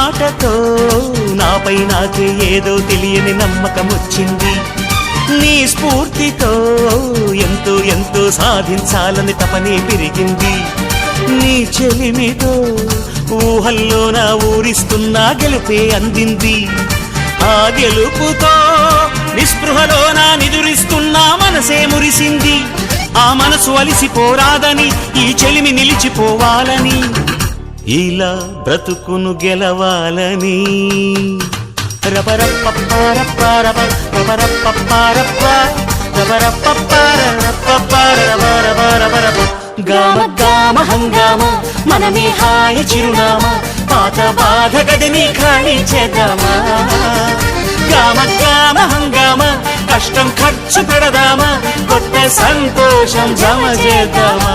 మాటతో నాపై నాకే ఏదో తెలియని నమ్మకం వచ్చింది. నీ స్ఫూర్తితో ఎంతో ఎంతో సాధించాలని తపనే పెరిగింది. నీ చెలిమితో ఊహల్లో నా ఊరిస్తున్నా గెలుపే అందింది. ఆ గెలుపుతో నిస్పృహలో నా నిదురిస్తున్నా మనసే మురిసింది. ఆ మనసు అలిసిపోరాదని ఈ చెలిమి నిలిచిపోవాలని ఇలా బ్రతుకును గెలవాలని గామ గామ హంగామ మనమే హాయి చిరునామా పాత బాధ గదిని ఖాళీ చేద్దామా. గామ గామ హంగామ కష్టం ఖర్చు పెడదామా కొత్త సంతోషం జమ చేద్దామా.